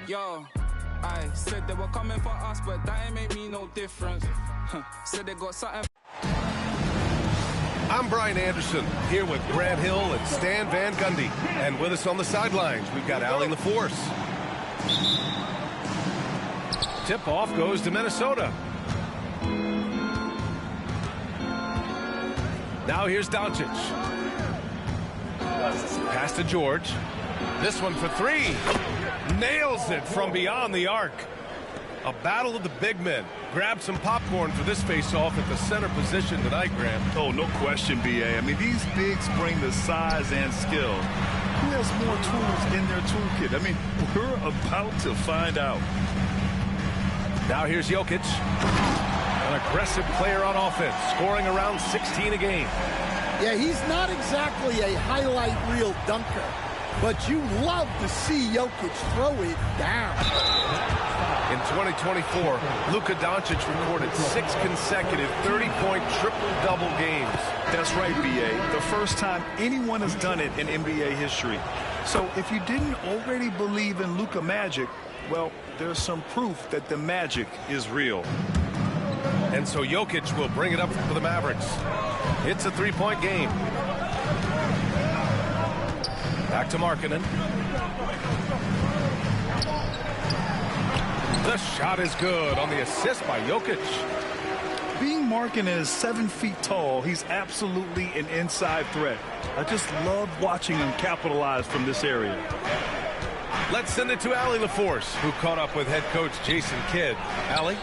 Yo, I said they were coming for us, but that ain't make me no difference. Said they got something. I'm Brian Anderson, here with Grant Hill and Stan Van Gundy. And with us on the sidelines, we've got Allie LaForce. Tip-off goes to Minnesota. Now here's Doncic. Pass to George. This one for three. Nails it from beyond the arc. A battle of the big men. Grab some popcorn for this face-off at the center position tonight, Graham. Oh, no question, B.A. I mean, these bigs bring the size and skill. Who has more tools in their toolkit? I mean, we're about to find out. Now here's Jokic. An aggressive player on offense, scoring around 16 a game. Yeah, he's not exactly a highlight reel dunker, but you love to see Jokic throw it down. In 2024, Luka Doncic recorded 6 consecutive 30-point triple-double games. That's right, B.A. The first time anyone has done it in NBA history. So if you didn't already believe in Luka magic, well, there's some proof that the magic is real. And so Jokic will bring it up for the Mavericks. It's a 3-point game. Back to Markkanen. The shot is good on the assist by Jokic. Being Markkanen is 7 feet tall, he's absolutely an inside threat. I just love watching him capitalize from this area. Let's send it to Allie LaForce, who caught up with head coach Jason Kidd. Allie?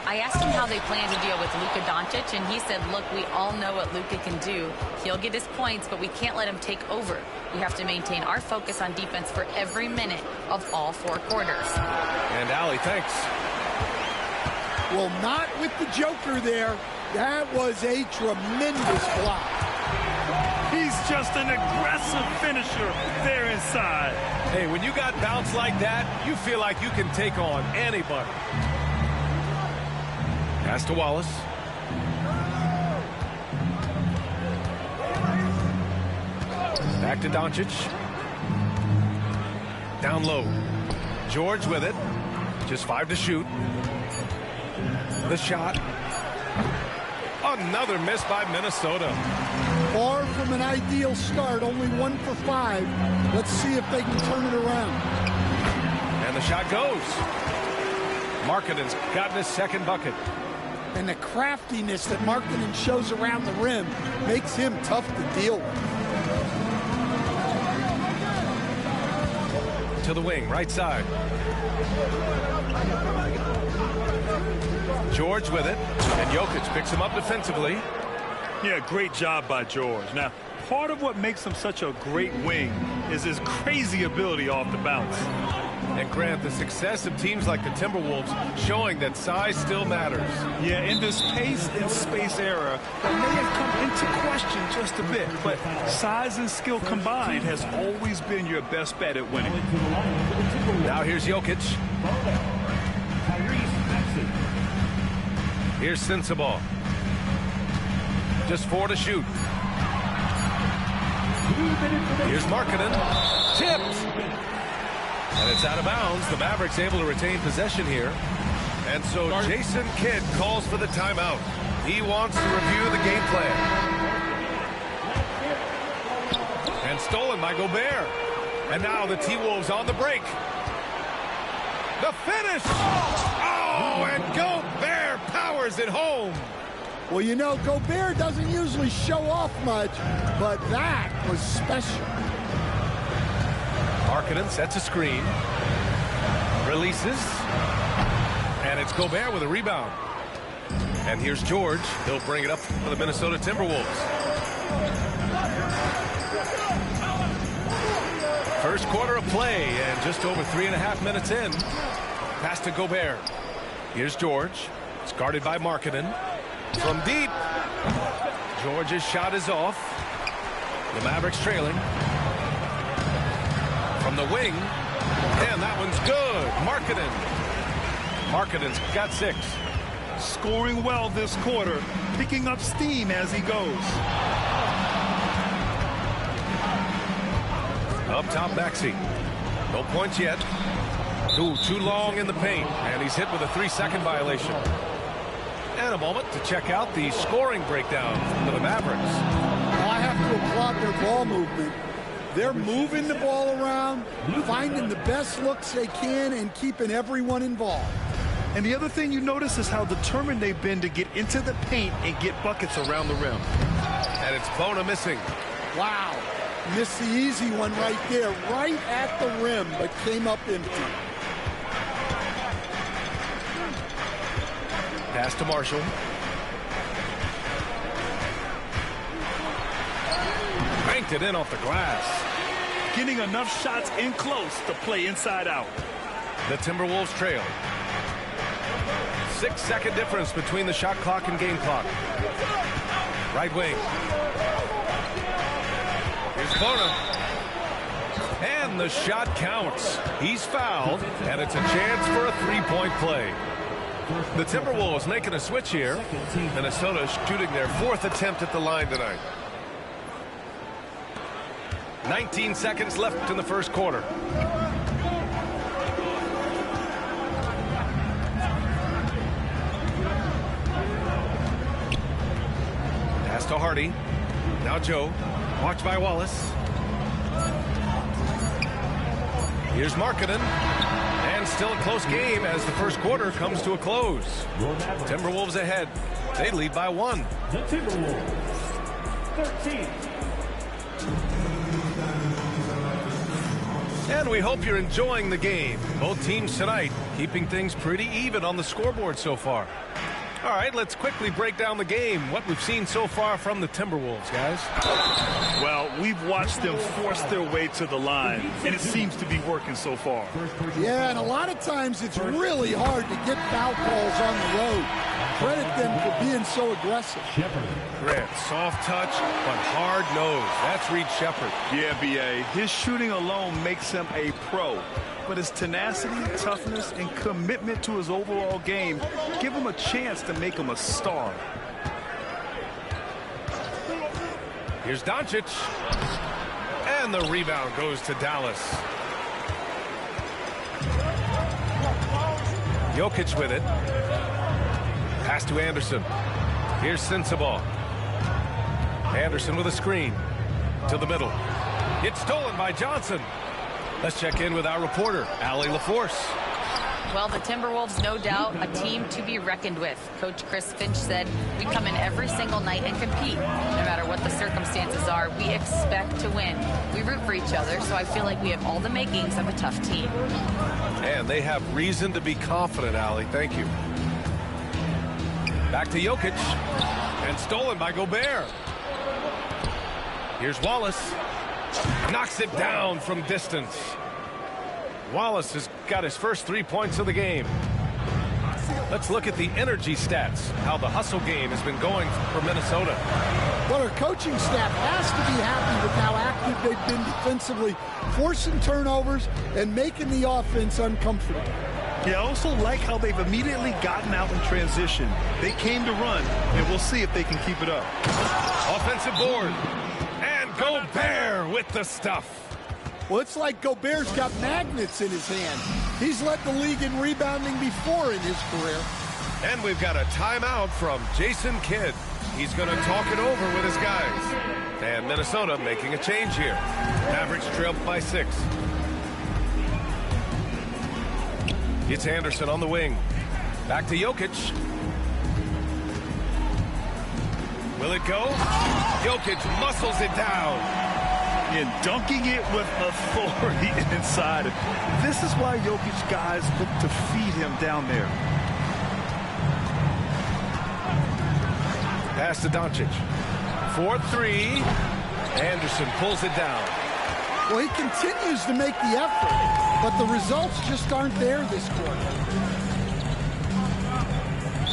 I asked him how they plan to deal with Luka Doncic, and he said, look, we all know what Luka can do. He'll get his points, but we can't let him take over. We have to maintain our focus on defense for every minute of all 4 quarters. And Allie, thanks. Well, not with the Joker there. That was a tremendous block. He's just an aggressive finisher there inside. Hey, when you got bounce like that, you feel like you can take on anybody. Pass to Wallace. Back to Doncic. Down low. George with it. Just 5 to shoot. The shot. Another miss by Minnesota. Far from an ideal start. Only 1 for 5. Let's see if they can turn it around. And the shot goes. Markkanen's gotten his second bucket. And the craftiness that Markkanen shows around the rim makes him tough to deal with. To the wing, right side. George with it, and Jokic picks him up defensively. Yeah, great job by George. Now, part of what makes him such a great wing is his crazy ability off the bounce. And Grant, the success of teams like the Timberwolves showing that size still matters. Yeah, in this pace and space era, that may have come into question just a bit, but size and skill combined has always been your best bet at winning. Now here's Jokic. Here's Sensabaugh. Just 4 to shoot. Here's Markkanen. Tipped. And it's out of bounds. The Mavericks able to retain possession here. And so Jason Kidd calls for the timeout. He wants to review the game plan. And stolen by Gobert. And now the T-Wolves on the break. The finish! Oh, and Gobert powers it home. Well, you know, Gobert doesn't usually show off much, but that was special. Markkanen sets a screen. Releases. And it's Gobert with a rebound. And here's George. He'll bring it up for the Minnesota Timberwolves. First quarter of play, and just over 3.5 minutes in. Pass to Gobert. Here's George. It's guarded by Markkanen. From deep. George's shot is off. The Mavericks trailing. From the wing. And that one's good. Markkanen's got 6. Scoring well this quarter. Picking up steam as he goes. Up top, Maxey. No points yet. Ooh, too long in the paint, and he's hit with a 3-second violation. And a moment to check out the scoring breakdown for the Mavericks. Well, I have to applaud their ball movement. They're moving the ball around, finding the best looks they can, and keeping everyone involved. And the other thing you notice is how determined they've been to get into the paint and get buckets around the rim. And it's Bona missing. Wow. Missed the easy one right there, right at the rim, but came up empty. Pass to Marshall. Banked it in off the glass. Getting enough shots in close to play inside out. The Timberwolves trail. 6-second difference between the shot clock and game clock. Right wing. Here's Bona. And the shot counts. He's fouled, and it's a chance for a three-point play. The Timberwolves making a switch here. Minnesota shooting their 4th attempt at the line tonight. 19 seconds left in the first quarter. Pass to Hardy. Now Joe. Watched by Wallace. Here's Markkanen. And still a close game as the first quarter comes to a close. Timberwolves ahead. They lead by 1. The Timberwolves, 13. And we hope you're enjoying the game. Both teams tonight keeping things pretty even on the scoreboard so far. All right, let's quickly break down the game. What we've seen so far from the Timberwolves, guys. Well, we've watched them force their way to the line, and it seems to be working so far. Yeah, and a lot of times it's really hard to get foul calls on the road. Credit them for being so aggressive. Grant, soft touch, but hard nose. That's Reed Shepherd. Yeah, B.A. His shooting alone makes him a pro. But his tenacity, toughness, and commitment to his overall game give him a chance to make him a star. Here's Doncic. And the rebound goes to Dallas. Jokic with it. Pass to Anderson. Here's Sensabaugh. Anderson with a screen. To the middle. It's stolen by Johnson. Let's check in with our reporter, Allie LaForce. Well, the Timberwolves, no doubt, a team to be reckoned with. Coach Chris Finch said, we come in every single night and compete. No matter what the circumstances are, we expect to win. We root for each other, so I feel like we have all the makings of a tough team. And they have reason to be confident, Allie. Thank you. Back to Jokic. And stolen by Gobert. Here's Wallace. Knocks it down from distance. Wallace has got his first 3 points of the game. Let's look at the energy stats, how the hustle game has been going for Minnesota. Well, our coaching staff has to be happy with how active they've been defensively, forcing turnovers and making the offense uncomfortable. Yeah, I also like how they've immediately gotten out in transition. They came to run, and we'll see if they can keep it up. Offensive board. And Gobert with the stuff. Well, it's like Gobert's got magnets in his hand. He's led the league in rebounding before in his career. And we've got a timeout from Jason Kidd. He's going to talk it over with his guys. And Minnesota making a change here. Mavericks trail by 6. It's Anderson on the wing. Back to Jokic. Will it go? Jokic muscles it down. And dunking it with authority inside. This is why Jokic guys look to feed him down there. Pass to Doncic. 4-3. Anderson pulls it down. Well, he continues to make the effort, but the results just aren't there this quarter.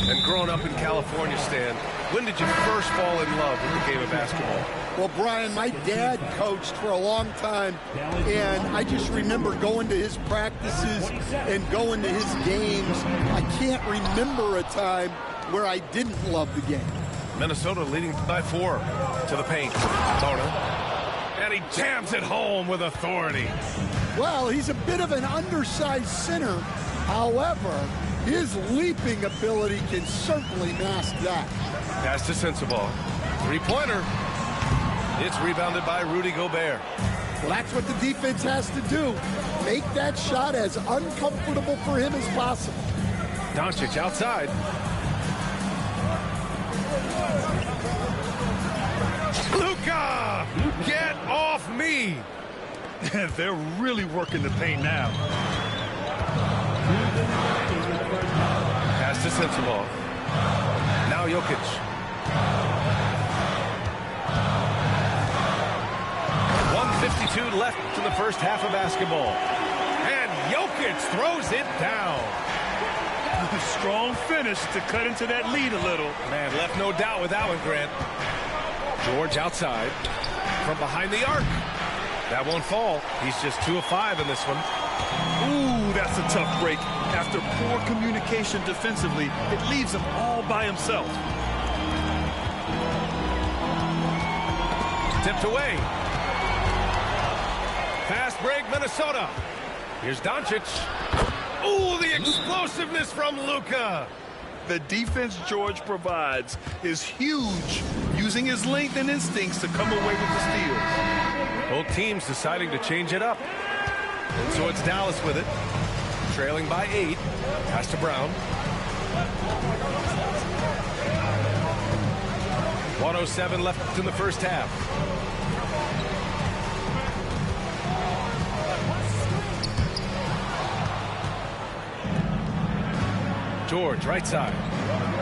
And growing up in California, Stan, when did you first fall in love with the game of basketball? Well, Brian, my dad coached for a long time, and I just remember going to his practices and going to his games. I can't remember a time where I didn't love the game. Minnesota leading by 4 to the paint. Bona. And he jams it home with authority. Well, he's a bit of an undersized center. However, his leaping ability can certainly mask that. Pass to Sensabaugh. Three-pointer. It's rebounded by Rudy Gobert. Well, that's what the defense has to do. Make that shot as uncomfortable for him as possible. Doncic outside. Luka! Get off me! They're really working the paint now. Pass to Sensabaugh. Now Jokic. .152 left in the first half of basketball. And Jokic throws it down. Strong finish to cut into that lead a little. Man, left no doubt with that one, Grant. George outside from behind the arc. That won't fall. He's just 2 of 5 in this one. Ooh, that's a tough break. After poor communication defensively, it leaves him all by himself. Tipped away. Fast break, Minnesota. Here's Doncic. Ooh, the explosiveness from Luka. The defense George provides is huge, using his length and instincts to come away with the steals. Both teams deciding to change it up. And so it's Dallas with it. Trailing by 8. Pass to Brown. 1:07 left in the first half. George, right side.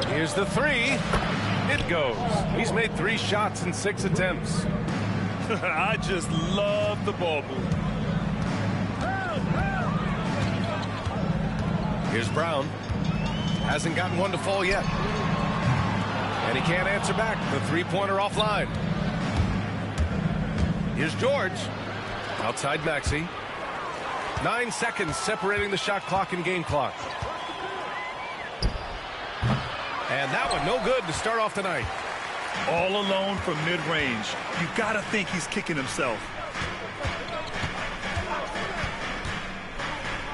Here's the three. It goes. He's made 3 shots in 6 attempts. I just love the ball move. Here's Brown. Hasn't gotten one to fall yet. And he can't answer back. The three-pointer offline. Here's George. Outside Maxey. 9 seconds separating the shot clock and game clock. And that one no good to start off the night. All alone from mid-range. You gotta think he's kicking himself.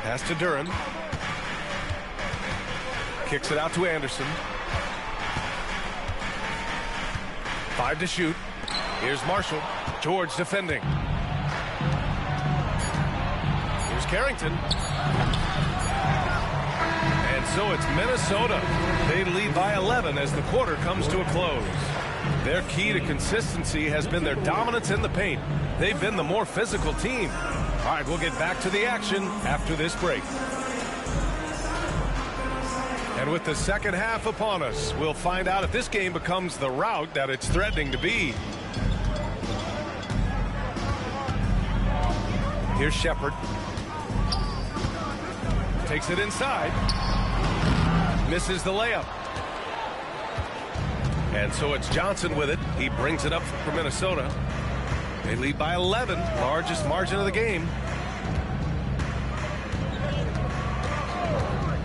Pass to Duran. Kicks it out to Anderson. 5 to shoot. Here's Marshall. George defending. Here's Carrington. And so it's Minnesota. They lead by 11 as the quarter comes to a close. Their key to consistency has been their dominance in the paint. They've been the more physical team. All right, we'll get back to the action after this break. And with the second half upon us, we'll find out if this game becomes the rout that it's threatening to be. Here's Shepard. Takes it inside. Misses the layup. And so it's Johnson with it. He brings it up for Minnesota. They lead by 11, largest margin of the game.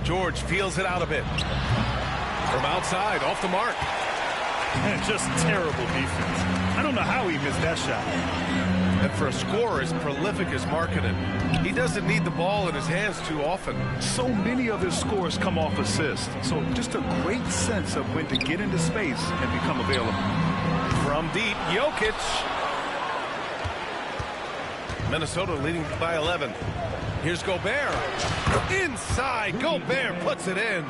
George feels it out a bit. From outside, off the mark. Just terrible defense. I don't know how he missed that shot. And for a scorer as prolific as Markkanen, he doesn't need the ball in his hands too often. So many of his scores come off assists. So just a great sense of when to get into space and become available. From deep, Jokic. Minnesota leading by 11. Here's Gobert. Inside, Gobert puts it in.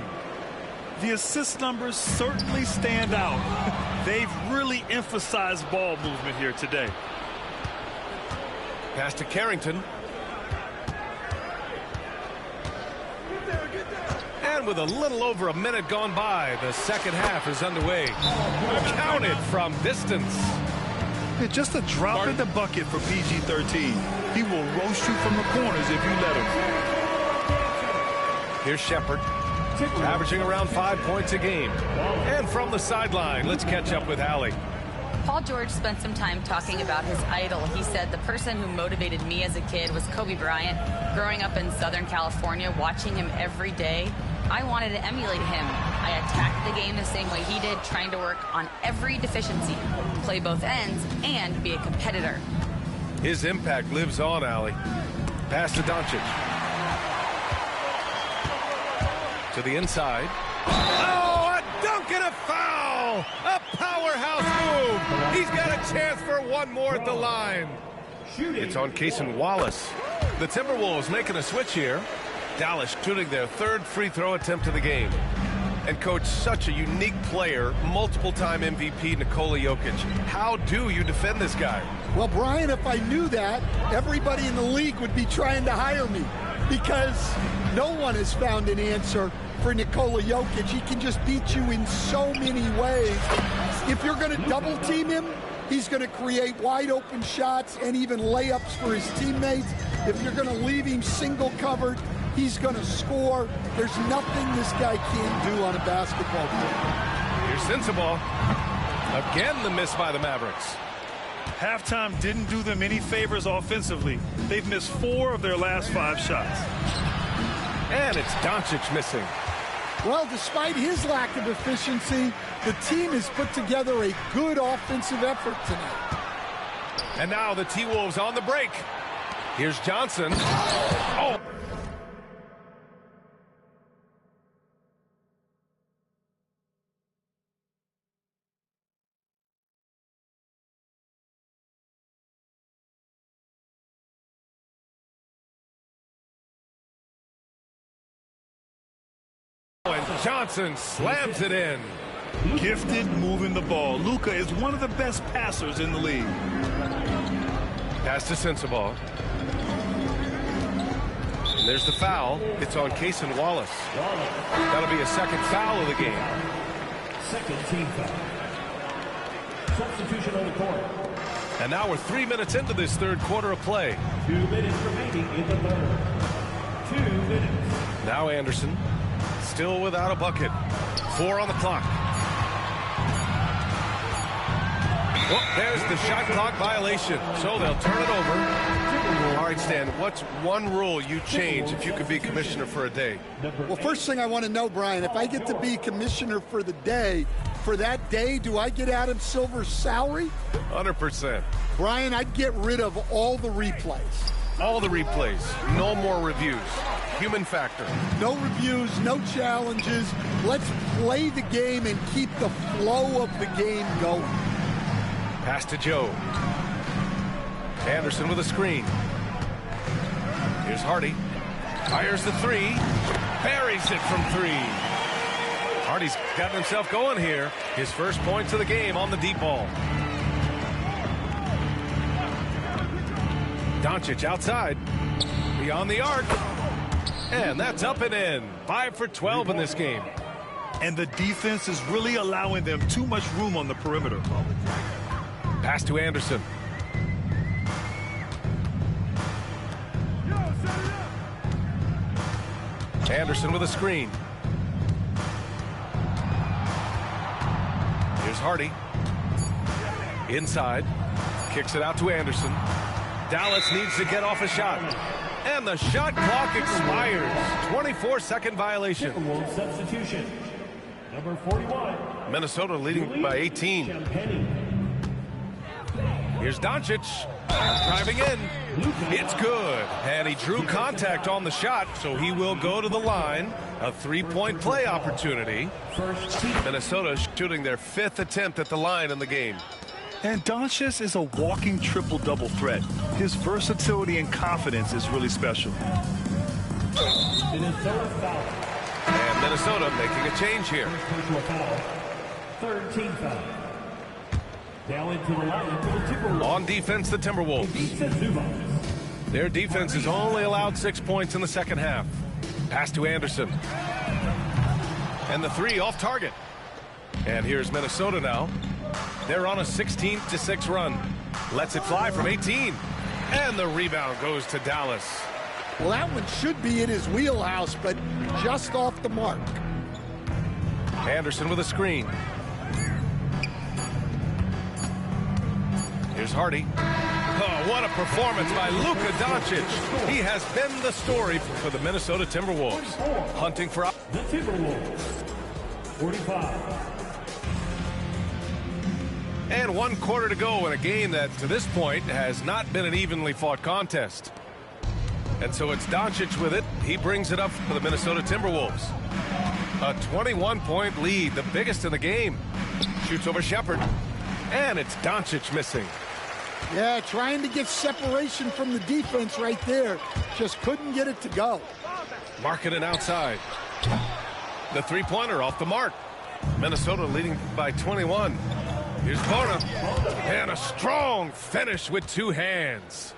The assist numbers certainly stand out. They've really emphasized ball movement here today. Pass to Carrington. And with a little over a minute gone by, the second half is underway. Counted from distance. Just a drop in the bucket for PG-13. He will roast you from the corners if you let him. Here's Shepard, averaging around 5 points a game. And from the sideline, let's catch up with Allie. Paul George spent some time talking about his idol. He said, the person who motivated me as a kid was Kobe Bryant. Growing up in Southern California, watching him every day, I wanted to emulate him. I attacked the game the same way he did, trying to work on every deficiency, play both ends, and be a competitor. His impact lives on, Allie. Pass to Doncic. To the inside. Oh, a dunk and a foul! A powerhouse move! He's got a chance for one more at the line. It's on Cason Wallace. The Timberwolves making a switch here. Dallas shooting their third free throw attempt of the game. And coach, such a unique player, multiple-time MVP Nikola Jokic. How do you defend this guy? Well, Brian, if I knew that, everybody in the league would be trying to hire me, because no one has found an answer for Nikola Jokic. He can just beat you in so many ways. If you're going to double team him, he's going to create wide open shots and even layups for his teammates. If you're going to leave him single covered, he's going to score. There's nothing this guy can't do on a basketball court. Here's Sensabaugh. Again, the miss by the Mavericks. Halftime didn't do them any favors offensively. They've missed 4 of their last 5 shots. And it's Doncic missing. Well, despite his lack of efficiency, the team has put together a good offensive effort tonight. And now the T-Wolves on the break. Here's Johnson. Oh! And Johnson slams it in. Gifted moving the ball. Luka is one of the best passers in the league. Pass to Sensabaugh. And there's the foul. It's on Cason Wallace. That'll be a second foul of the game. Second team foul. Substitution on the court. And now we're 3 minutes into this third quarter of play. 2 minutes remaining in the third. 2 minutes. Now Anderson. Still without a bucket. 4 on the clock. Well, there's the shot clock violation. So they'll turn it over. All right, Stan, what's one rule you change if you could be commissioner for a day? Well, first thing I want to know, Brian, if I get to be commissioner for the day, for that day, do I get Adam Silver's salary? 100%. Brian, I'd get rid of all the replays. All the replays. No more reviews. Human factor. No reviews, no challenges. Let's play the game and keep the flow of the game going. Pass to Joe. Anderson with a screen. Here's Hardy. Fires the 3. Buries it from 3. Hardy's gotten himself going here. His first points of the game on the deep ball. Doncic outside. Beyond the arc. And that's up and in. 5 for 12 in this game. And the defense is really allowing them too much room on the perimeter. Pass to Anderson. Anderson with a screen. Here's Hardy. Inside. Kicks it out to Anderson. Dallas needs to get off a shot. And the shot clock expires. 24-second violation. Substitution. Number 41. Minnesota leading by 18. Here's Doncic. Driving in. It's good. And he drew contact on the shot, so he will go to the line. A 3-point play opportunity. Minnesota shooting their 5th attempt at the line in the game. And Doncic is a walking triple-double threat. His versatility and confidence is really special. Minnesota foul. And Minnesota making a change here. Third team foul. Now into the line for the Timberwolves. On defense, the Timberwolves. Their defense has only allowed 6 points in the second half. Pass to Anderson. And the 3 off target. And here's Minnesota now. They're on a 16-6 run. Lets it fly from 18. And the rebound goes to Dallas. Well, that one should be in his wheelhouse, but just off the mark. Anderson with a screen. Here's Hardy. Oh, what a performance by Luka Doncic. He has been the story for the Minnesota Timberwolves. Hunting for... The Timberwolves. 45. And 1 quarter to go in a game that, to this point, has not been an evenly fought contest. And so it's Doncic with it. He brings it up for the Minnesota Timberwolves. A 21-point lead, the biggest in the game. Shoots over Shepherd. And it's Doncic missing. Yeah, trying to get separation from the defense right there. Just couldn't get it to go. Markkanen outside. The three-pointer off the mark. Minnesota leading by 21. Here's Bona. And a strong finish with two hands.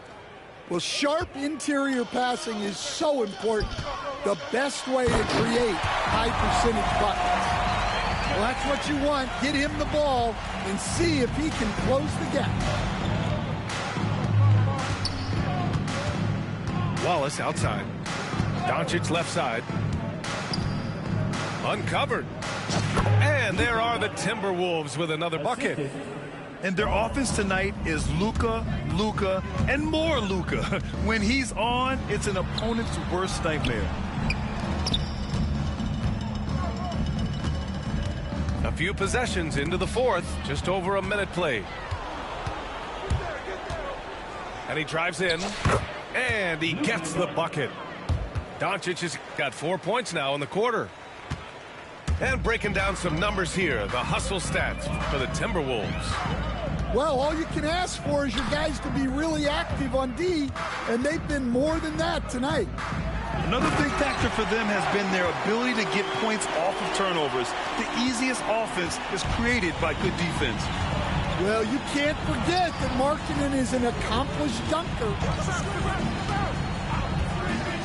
Well, sharp interior passing is so important. The best way to create high-percentage buckets. Well, that's what you want. Get him the ball and see if he can close the gap. Wallace outside. Doncic left side. Uncovered. And there are the Timberwolves with another bucket. And their offense tonight is Luka, and more Luka. When he's on, it's an opponent's worst nightmare. A few possessions into the fourth, just over a minute played. And he drives in, and he gets the bucket. Doncic has got 4 points now in the quarter. And breaking down some numbers here, the hustle stats for the Timberwolves. Well, all you can ask for is your guys to be really active on D, and they've been more than that tonight. Another big factor for them has been their ability to get points off of turnovers. The easiest offense is created by good defense. Well, you can't forget that Markkanen is an accomplished dunker.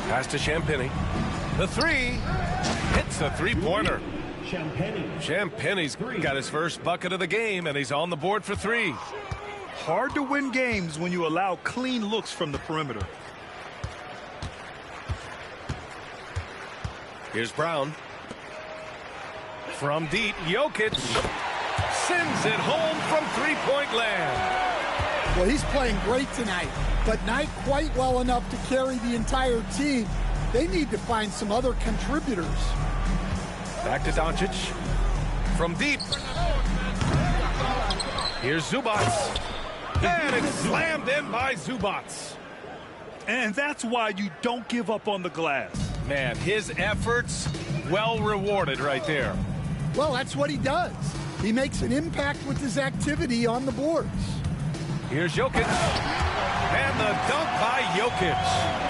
Pass to Champagny. The three hits a three-pointer. Champagny's got his first bucket of the game, and he's on the board for three. Hard to win games when you allow clean looks from the perimeter. Here's Brown. From deep, Jokic sends it home from three-point land. Well, he's playing great tonight, but not quite well enough to carry the entire team. They need to find some other contributors. Back to Doncic. From deep. Here's Zubats. And it's slammed in by Zubats. And that's why you don't give up on the glass. Man, his efforts well rewarded right there. Well, that's what he does. He makes an impact with his activity on the boards. Here's Jokic. And the dunk by Jokic.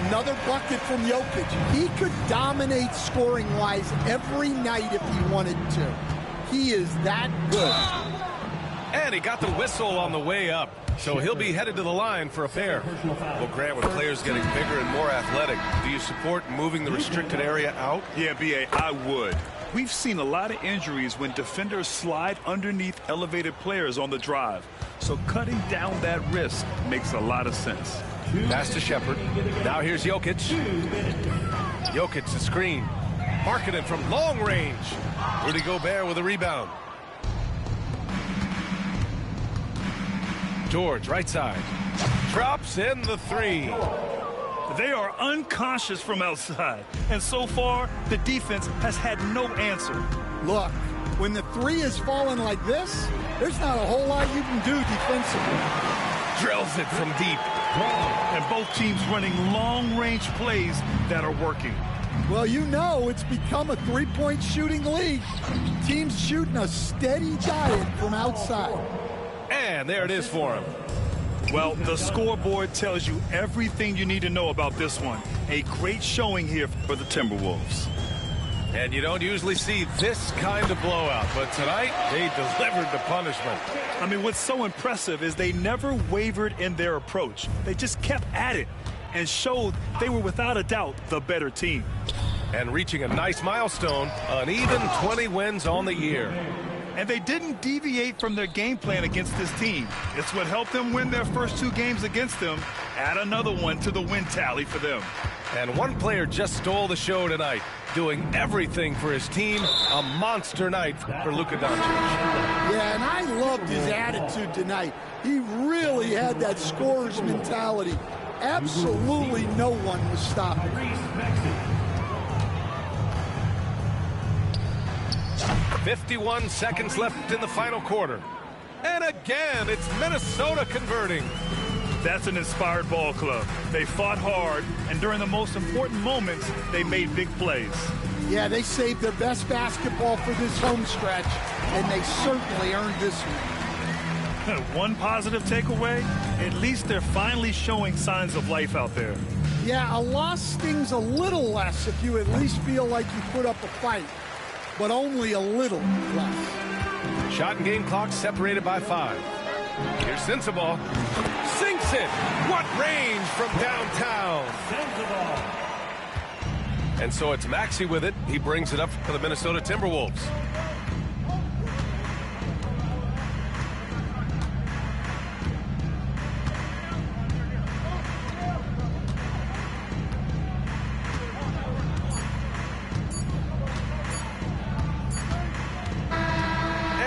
Another bucket from Jokic. He could dominate scoring-wise every night if he wanted to. He is that good. And he got the whistle on the way up. So he'll be headed to the line for a pair. Well, Grant, with players getting bigger and more athletic, do you support moving the restricted area out? Yeah, B.A., I would. We've seen a lot of injuries when defenders slide underneath elevated players on the drive. So cutting down that risk makes a lot of sense. Pass to Shepherd. Now here's Jokic. Jokic, the screen. Markkanen from long range. Rudy Gobert with a rebound. George, right side. Drops in the three. They are unconscious from outside. And so far, the defense has had no answer. Look, when the three is falling like this, there's not a whole lot you can do defensively. Drills it from deep. And both teams running long-range plays that are working. Well, you know it's become a three-point shooting league. Teams shooting a steady diet from outside. And there it is for him. Well, the scoreboard tells you everything you need to know about this one. A great showing here for the Timberwolves. And you don't usually see this kind of blowout, but tonight they delivered the punishment. I mean, what's so impressive is they never wavered in their approach. They just kept at it and showed they were without a doubt the better team. And reaching a nice milestone, an even 20 wins on the year. And they didn't deviate from their game plan against this team. It's what helped them win their first two games against them. Add another one to the win tally for them. And one player just stole the show tonight, doing everything for his team. A monster night for Luka Doncic. Yeah, and I loved his attitude tonight. He really had that scorer's mentality. Absolutely no one was stopping. 51 seconds left in the final quarter. And again, it's Minnesota converting. That's an inspired ball club. They fought hard, and during the most important moments, they made big plays. Yeah, they saved their best basketball for this home stretch, and they certainly earned this one. One positive takeaway, at least they're finally showing signs of life out there. Yeah, a loss stings a little less if you at least feel like you put up a fight, but only a little less. Shot and game clock separated by 5. Here's Sensabaugh. Sinks it. What range from downtown. And so it's Maxey with it. He brings it up for the Minnesota Timberwolves.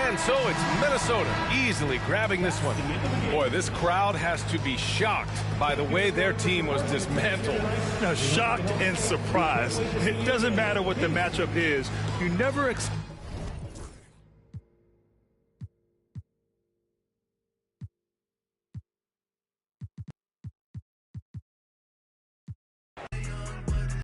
And so it's Minnesota easily grabbing this one. Boy, this crowd has to be shocked by the way their team was dismantled. Now, shocked and surprised. It doesn't matter what the matchup is. You never expect